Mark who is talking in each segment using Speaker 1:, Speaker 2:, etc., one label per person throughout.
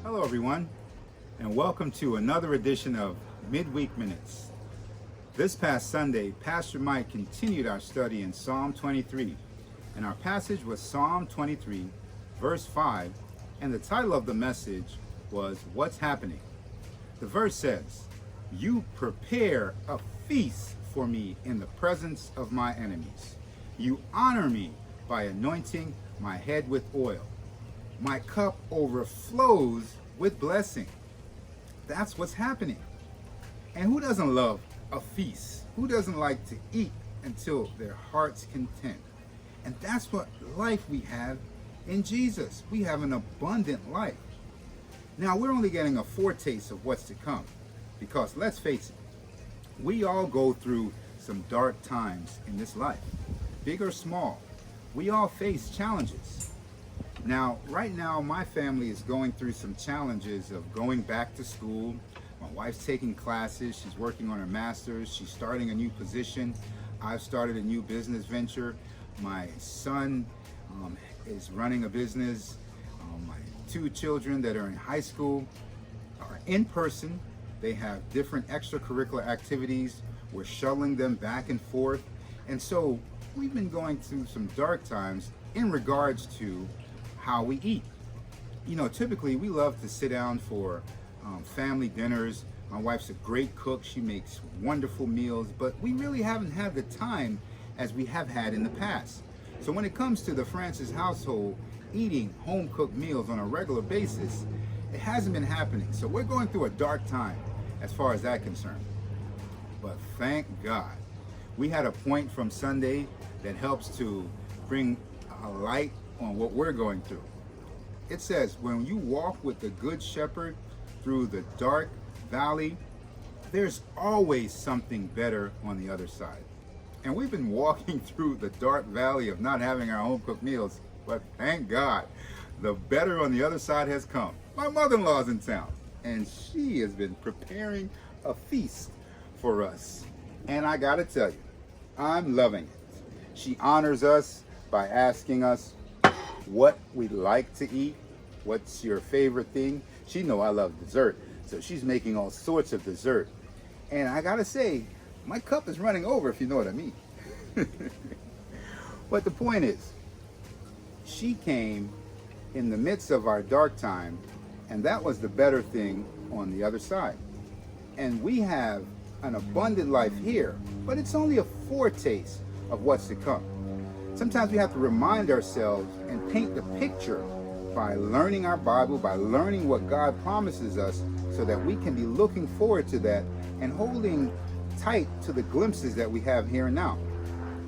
Speaker 1: Hello everyone, and welcome to another edition of Midweek Minutes. This past Sunday, Pastor Mike continued our study in Psalm 23, and our passage was Psalm 23, verse 5, and the title of the message was, What's Happening? The verse says, You prepare a feast for me in the presence of my enemies. You honor me by anointing my head with oil. My cup overflows with blessing. That's what's happening. And who doesn't love a feast? Who doesn't like to eat until their heart's content? And that's what life we have in Jesus. We have an abundant life. Now, we're only getting a foretaste of what's to come, because let's face it, we all go through some dark times in this life, big or small. We all face challenges. Now, right now, my family is going through some challenges of going back to school. My wife's taking classes. She's working on her master's. She's starting a new position. I've started a new business venture. My son is running a business. My two children that are in high school are in person. They have different extracurricular activities. We're shuttling them back and forth. And so we've been going through some dark times in regards to how we eat. You know, typically we love to sit down for family dinners. My wife's a great cook. She makes wonderful meals, but we really haven't had the time as we have had in the past. So when it comes to the Francis household eating home-cooked meals on a regular basis, it hasn't been happening. So we're going through a dark time as far as that concerned. But thank God, we had a point from Sunday that helps to bring a light on what we're going through. It says, when you walk with the Good Shepherd through the dark valley, there's always something better on the other side. And we've been walking through the dark valley of not having our home cooked meals, but thank God, the better on the other side has come. My mother-in-law's in town, and she has been preparing a feast for us. And I gotta tell you, I'm loving it. She honors us by asking us what we like to eat. What's your favorite thing? She know I love dessert, so she's making all sorts of dessert. And I gotta say, my cup is running over, if you know what I mean. But the point is, she came in the midst of our dark time, and that was the better thing on the other side. And we have an abundant life here, but it's only a foretaste of what's to come. Sometimes we have to remind ourselves and paint the picture by learning our Bible, by learning what God promises us, so that we can be looking forward to that and holding tight to the glimpses that we have here and now.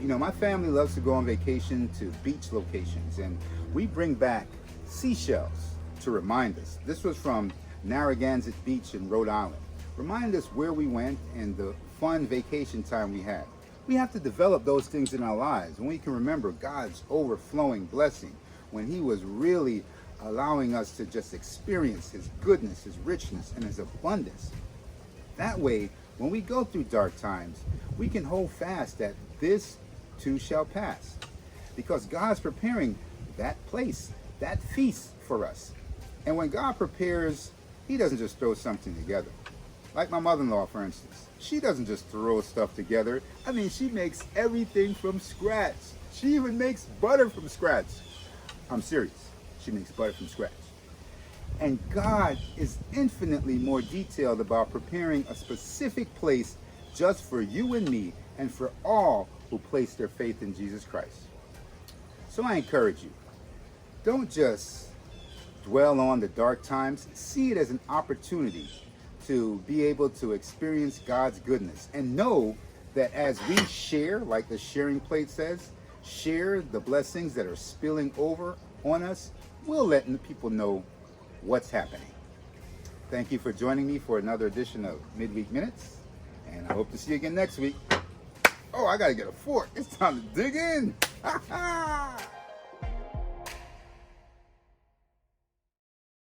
Speaker 1: You know, my family loves to go on vacation to beach locations, and we bring back seashells to remind us. This was from Narragansett Beach in Rhode Island. Remind us where we went and the fun vacation time we had. We have to develop those things in our lives, and we can remember God's overflowing blessing when He was really allowing us to just experience His goodness, His richness, and His abundance. That way, when we go through dark times, we can hold fast that this too shall pass, because God's preparing that place, that feast for us. And when God prepares, He doesn't just throw something together. Like my mother-in-law, for instance. She doesn't just throw stuff together. I mean, she makes everything from scratch. She even makes butter from scratch. I'm serious. She makes butter from scratch. And God is infinitely more detailed about preparing a specific place just for you and me, and for all who place their faith in Jesus Christ. So I encourage you, don't just dwell on the dark times. See it as an opportunity to be able to experience God's goodness, and know that as we share, like the sharing plate says, share the blessings that are spilling over on us, we'll let people know what's happening. Thank you for joining me for another edition of Midweek Minutes, and I hope to see you again next week. Oh, I gotta get a fork. It's time to dig in.